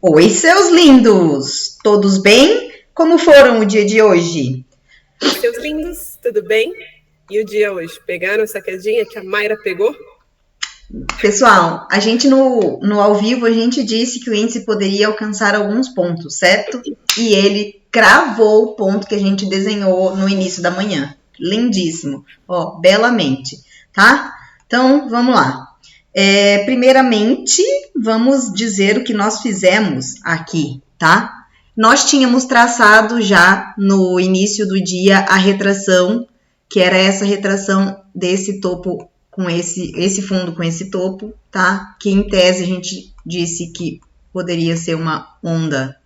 Oi, seus lindos! Todos bem? Como foram o dia de hoje? Seus lindos, tudo bem? E o dia hoje? Pegaram essa quedinha que a Mayra pegou? Pessoal, a gente no ao vivo, a gente disse que o índice poderia alcançar alguns pontos, certo? E ele cravou o ponto que a gente desenhou no início da manhã. Lindíssimo, ó, belamente, tá? Então, vamos lá. Primeiramente, vamos dizer o que nós fizemos aqui, tá? Nós tínhamos traçado já no início do dia a retração, que era essa retração desse topo com esse fundo com esse topo, tá? Que em tese a gente disse que poderia ser uma onda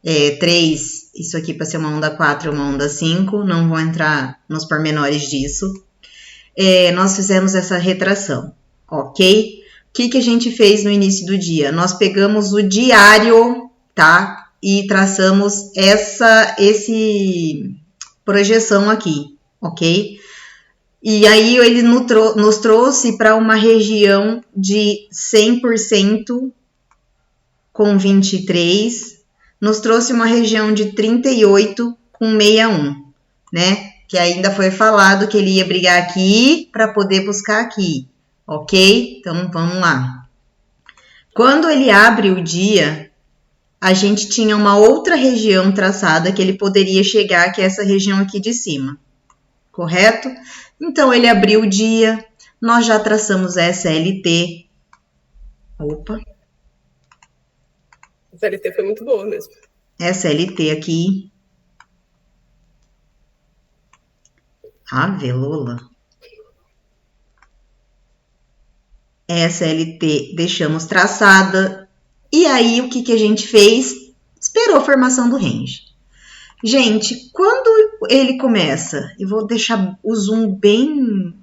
3, isso aqui para ser uma onda 4 ou uma onda 5, não vou entrar nos pormenores disso. Nós fizemos essa retração, ok? O que a gente fez no início do dia? Nós pegamos o diário, tá? E traçamos essa projeção aqui, ok? E aí ele nos trouxe para uma região de 100% com 23, nos trouxe uma região de 38 com 61, né? Que ainda foi falado que ele ia brigar aqui para poder buscar aqui, ok? Então vamos lá. Quando ele abre o dia, a gente tinha uma outra região traçada que ele poderia chegar, que é essa região aqui de cima, correto? Então, ele abriu o dia, nós já traçamos a SLT. Opa. A SLT foi muito boa mesmo. SLT aqui. Ave Lola. SLT deixamos traçada. E aí, o que a gente fez? Esperou a formação do range. Gente, quando ele começa, eu vou deixar o zoom bem...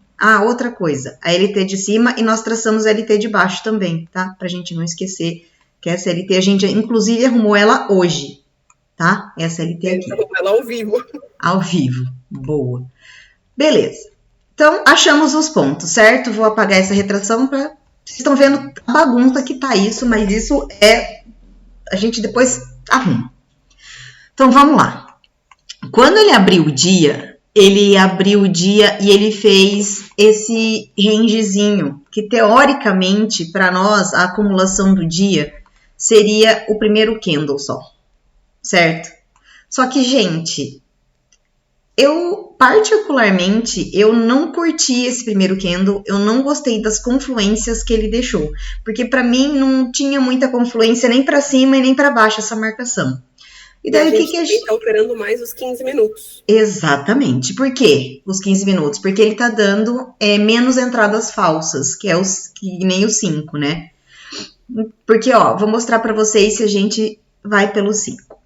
outra coisa, a LT de cima e nós traçamos a LT de baixo também, tá? Pra gente não esquecer que essa LT, a gente inclusive arrumou ela hoje, tá? Essa LT aqui. Arrumou ela ao vivo. Ao vivo, boa. Beleza. Então, achamos os pontos, certo? Vou apagar essa retração pra... Vocês estão vendo a bagunça que tá isso, mas isso a gente depois arruma. Então, vamos lá. Quando ele abriu o dia e ele fez esse rangezinho, que teoricamente, para nós, a acumulação do dia seria o primeiro candle só, certo? Só que, gente, particularmente, eu não curti esse primeiro candle, eu não gostei das confluências que ele deixou, porque para mim não tinha muita confluência nem para cima e nem para baixo essa marcação. E daí a gente está operando mais os 15 minutos. Exatamente. Por quê? Os 15 minutos? Porque ele está dando menos entradas falsas, que nem o 5, né? Porque, ó, vou mostrar para vocês se a gente vai pelo 5,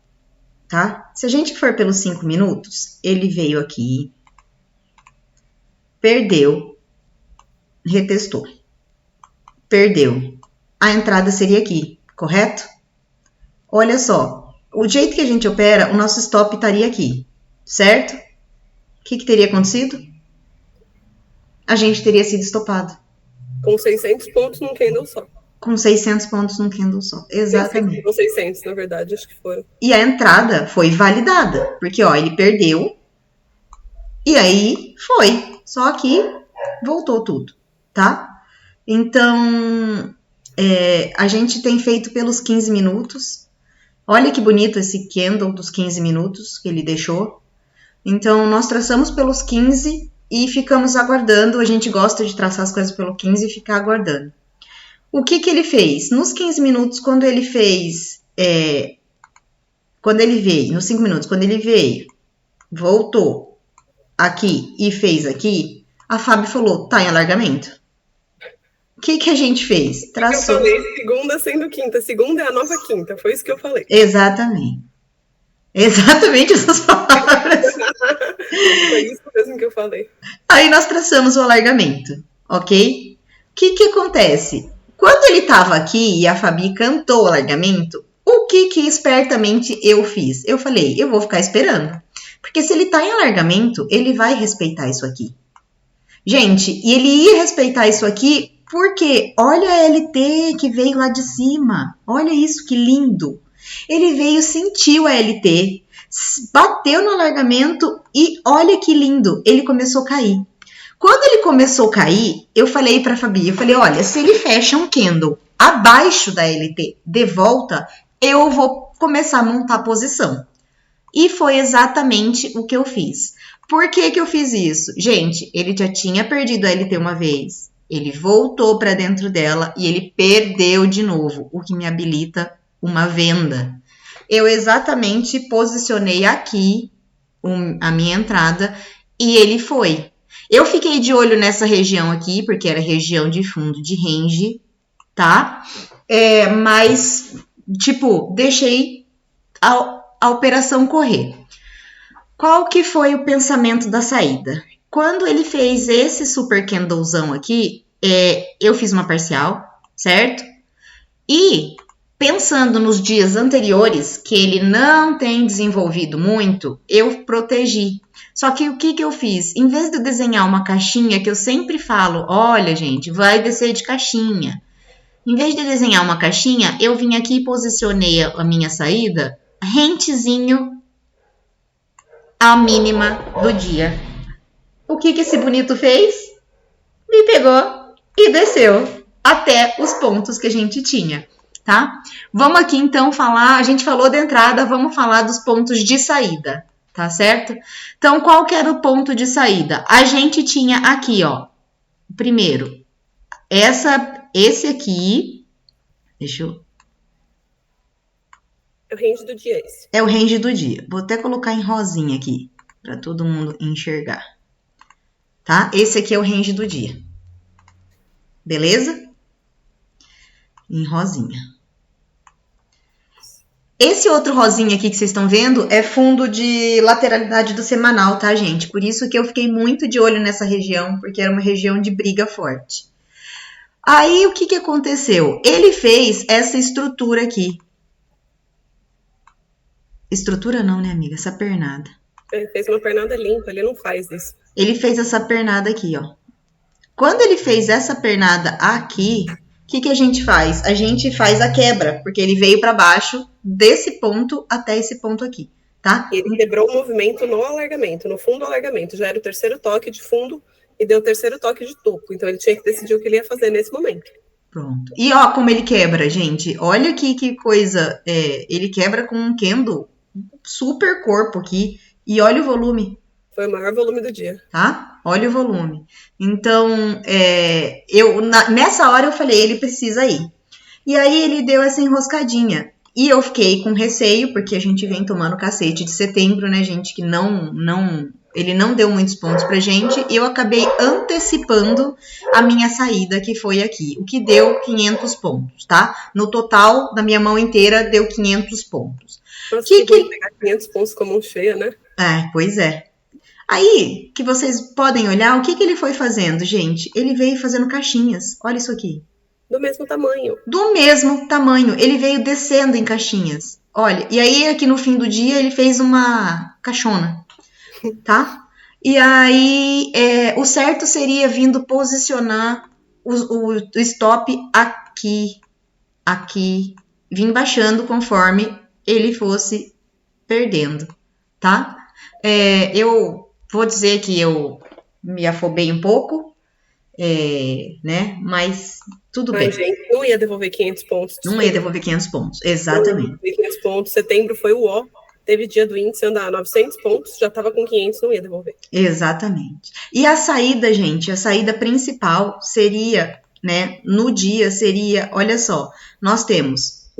tá? Se a gente for pelos 5 minutos, ele veio aqui, perdeu, retestou, perdeu. A entrada seria aqui, correto? Olha só. O jeito que a gente opera, o nosso stop estaria aqui, certo? O que teria acontecido? A gente teria sido estopado. Com 600 pontos num candle só. Com 600 pontos num candle só, exatamente. Com 600, na verdade, acho que foram. E a entrada foi validada, porque, ó, ele perdeu, e aí foi. Só que voltou tudo, tá? Então, a gente tem feito pelos 15 minutos. Olha que bonito esse candle dos 15 minutos que ele deixou. Então, nós traçamos pelos 15 e ficamos aguardando. A gente gosta de traçar as coisas pelo 15 e ficar aguardando. O que ele fez? Nos 15 minutos, quando ele fez... quando ele veio, nos 5 minutos, quando ele veio, voltou aqui e fez aqui, a Fábio falou, tá em alargamento. O que a gente fez? Traçou. Eu falei segunda sendo quinta. Segunda é a nova quinta. Foi isso que eu falei. Exatamente. Exatamente essas palavras. Foi isso mesmo que eu falei. Aí nós traçamos o alargamento, ok? O que acontece? Quando ele estava aqui e a Fabi cantou o alargamento, o que espertamente eu fiz? Eu falei, eu vou ficar esperando. Porque se ele está em alargamento, ele vai respeitar isso aqui. Gente, e ele ia respeitar isso aqui Porque olha a LT que veio lá de cima. Olha isso, que lindo. Ele veio, sentiu a LT, bateu no alargamento e olha que lindo, ele começou a cair. Quando ele começou a cair, eu falei para a Fabi, olha, se ele fecha um candle abaixo da LT de volta, eu vou começar a montar a posição. E foi exatamente o que eu fiz. Por que que eu fiz isso? Gente, ele já tinha perdido a LT uma vez, ele voltou para dentro dela e ele perdeu de novo, o que me habilita uma venda. Eu exatamente posicionei aqui a minha entrada e ele foi. Eu fiquei de olho nessa região aqui, porque era região de fundo de range, tá? Mas, tipo, deixei a operação correr. Qual que foi o pensamento da saída? Quando ele fez esse super candlezão aqui, eu fiz uma parcial, certo? E pensando nos dias anteriores, que ele não tem desenvolvido muito, eu protegi. Só que o que eu fiz? Em vez de desenhar uma caixinha, que eu sempre falo, olha, gente, vai descer de caixinha. Em vez de desenhar uma caixinha, eu vim aqui e posicionei a minha saída rentezinho à mínima do dia. O que esse bonito fez? Me pegou e desceu até os pontos que a gente tinha. Tá? Vamos aqui então falar, a gente falou da entrada, vamos falar dos pontos de saída, tá certo? Então, qual que era o ponto de saída? A gente tinha aqui, ó, primeiro, esse aqui, deixa eu... É o range do dia esse. É o range do dia. Vou até colocar em rosinha aqui, para todo mundo enxergar, tá? Esse aqui é o range do dia. Beleza? Em rosinha. Esse outro rosinha aqui que vocês estão vendo é fundo de lateralidade do semanal, tá, gente? Por isso que eu fiquei muito de olho nessa região, porque era uma região de briga forte. Aí, o que aconteceu? Ele fez essa estrutura aqui. Estrutura não, né, amiga? Essa pernada. Ele fez uma pernada limpa, ele não faz isso. Ele fez essa pernada aqui, ó. Quando ele fez essa pernada aqui... O que a gente faz? A gente faz a quebra, porque ele veio para baixo desse ponto até esse ponto aqui, tá? E ele quebrou o movimento no alargamento, no fundo do alargamento. Já era o terceiro toque de fundo e deu o terceiro toque de topo. Então, ele tinha que decidir o que ele ia fazer nesse momento. Pronto. E ó como ele quebra, gente. Olha aqui que coisa. Ele quebra com um candle super corpo aqui. E olha o volume. Foi o maior volume do dia. Tá? Olha o volume. Então, nessa hora eu falei, ele precisa ir. E aí ele deu essa enroscadinha. E eu fiquei com receio, porque a gente vem tomando cacete de setembro, né, gente? Que ele não deu muitos pontos pra gente. E eu acabei antecipando a minha saída, que foi aqui. O que deu 500 pontos, tá? No total, da minha mão inteira, deu 500 pontos. Nossa, que pegar 500 pontos com a mão cheia, né? Pois é. Aí, que vocês podem olhar, o que ele foi fazendo, gente? Ele veio fazendo caixinhas. Olha isso aqui. Do mesmo tamanho. Do mesmo tamanho. Ele veio descendo em caixinhas. Olha, e aí aqui no fim do dia ele fez uma caixona, tá? E aí, o certo seria vindo posicionar o stop aqui, vindo baixando conforme ele fosse perdendo, tá? Eu vou dizer que eu me afobei um pouco, né? Mas tudo bem. Gente, não ia devolver 500 pontos. Não ia devolver 500 pontos, exatamente. Não ia devolver 500 pontos. Setembro foi o ó. Teve dia do índice andar 900 pontos, já estava com 500, não ia devolver. Exatamente. E a saída, gente, a saída principal seria, né? No dia seria, olha só, nós temos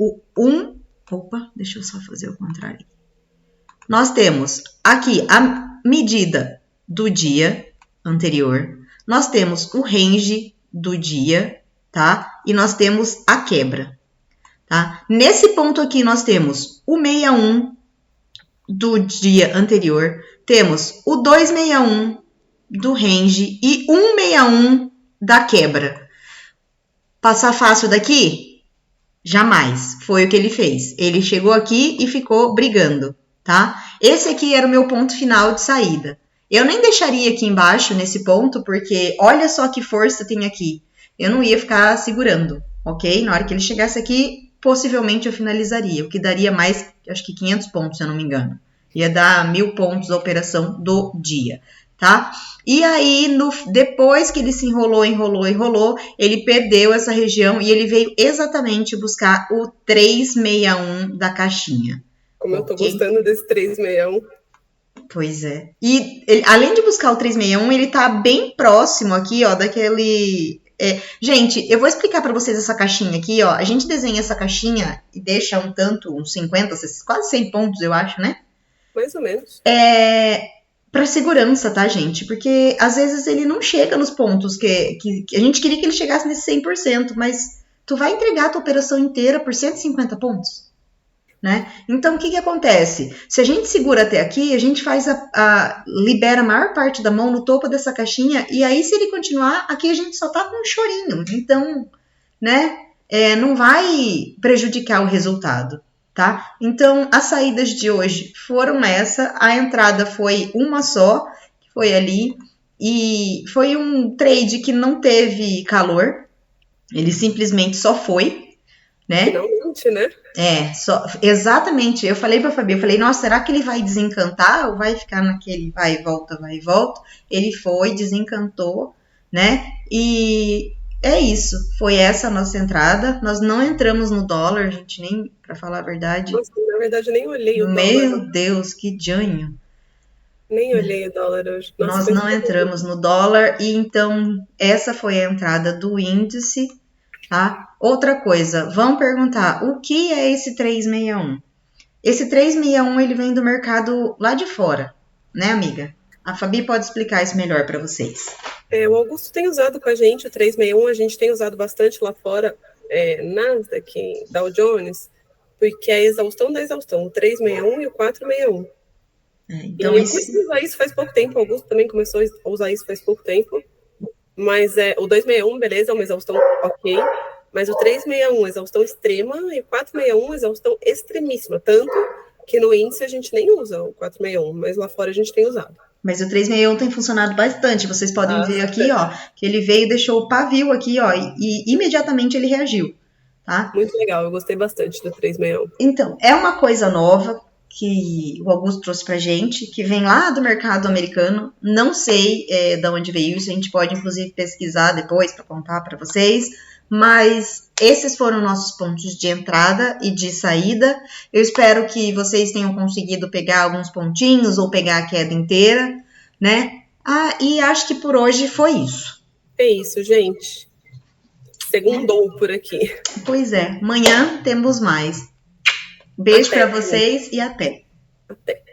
Opa, deixa eu só fazer o contrário. Nós temos aqui a medida do dia anterior, nós temos o range do dia, tá? E nós temos a quebra, tá? Nesse ponto aqui nós temos o 61 do dia anterior, temos o 261 do range e 161 da quebra. Passar fácil daqui? Jamais. Foi o que ele fez. Ele chegou aqui e ficou brigando, tá? Esse aqui era o meu ponto final de saída. Eu nem deixaria aqui embaixo, nesse ponto, porque olha só que força tem aqui. eu não ia ficar segurando, ok? Na hora que ele chegasse aqui, possivelmente eu finalizaria, o que daria mais, acho que 500 pontos, se eu não me engano. Ia dar 1.000 pontos a operação do dia, tá? E aí, depois que ele se enrolou, ele perdeu essa região e ele veio exatamente buscar o 361 da caixinha. Como eu tô gostando desse 361. Pois é. E ele, além de buscar o 361, ele tá bem próximo aqui, ó, daquele... gente, eu vou explicar para vocês essa caixinha aqui, ó. A gente desenha essa caixinha e deixa uns 50, quase 100 pontos, eu acho, né? Mais ou menos. Para segurança, tá, gente? Porque às vezes ele não chega nos pontos que a gente queria que ele chegasse nesse 100%, mas tu vai entregar a tua operação inteira por 150 pontos, né? Então, o que acontece? Se a gente segura até aqui, a gente faz libera a maior parte da mão no topo dessa caixinha, e aí se ele continuar, aqui a gente só tá com um chorinho. Então, né, não vai prejudicar o resultado. Tá? Então, as saídas de hoje foram essa. A entrada foi uma só, que foi ali. E foi um trade que não teve calor. Ele simplesmente só foi, né? Finalmente, né? Exatamente. Eu falei pra Fabi, eu falei, nossa, será que ele vai desencantar ou vai ficar naquele vai e volta, vai e volta? Ele foi, desencantou, né? E... é isso, foi essa a nossa entrada. Nós não entramos no dólar, gente, nem, pra falar a verdade. Nossa, na verdade, nem olhei o dólar. Meu Deus, que janho. Nem olhei o dólar hoje. Nossa, nós não entramos no dólar e então essa foi a entrada do índice, tá? Outra coisa, vão perguntar, o que é esse 361? Esse 361, ele vem do mercado lá de fora, né, amiga? A Fabi pode explicar isso melhor para vocês. O Augusto tem usado com a gente o 361, a gente tem usado bastante lá fora, Nasdaq, Dow Jones, porque é a exaustão da exaustão, o 361 e o 461. Então, eu comecei a usar isso faz pouco tempo, o Augusto também começou a usar isso faz pouco tempo, mas o 261, beleza, é uma exaustão ok, mas o 361, exaustão extrema, e o 461, exaustão extremíssima, tanto que no índice a gente nem usa o 461, mas lá fora a gente tem usado. Mas o 361 tem funcionado bastante. Vocês podem ver aqui, ó, que ele veio e deixou o pavio aqui, ó, e imediatamente ele reagiu, tá? Muito legal, eu gostei bastante do 361. Então, é uma coisa nova que o Augusto trouxe pra gente, que vem lá do mercado americano. Não sei de onde veio isso, a gente pode inclusive pesquisar depois para contar para vocês. Mas esses foram nossos pontos de entrada e de saída. Eu espero que vocês tenham conseguido pegar alguns pontinhos ou pegar a queda inteira, né? E acho que por hoje foi isso. É isso, gente. Segundou por aqui. Pois é, amanhã temos mais. Beijo para vocês e até. Até.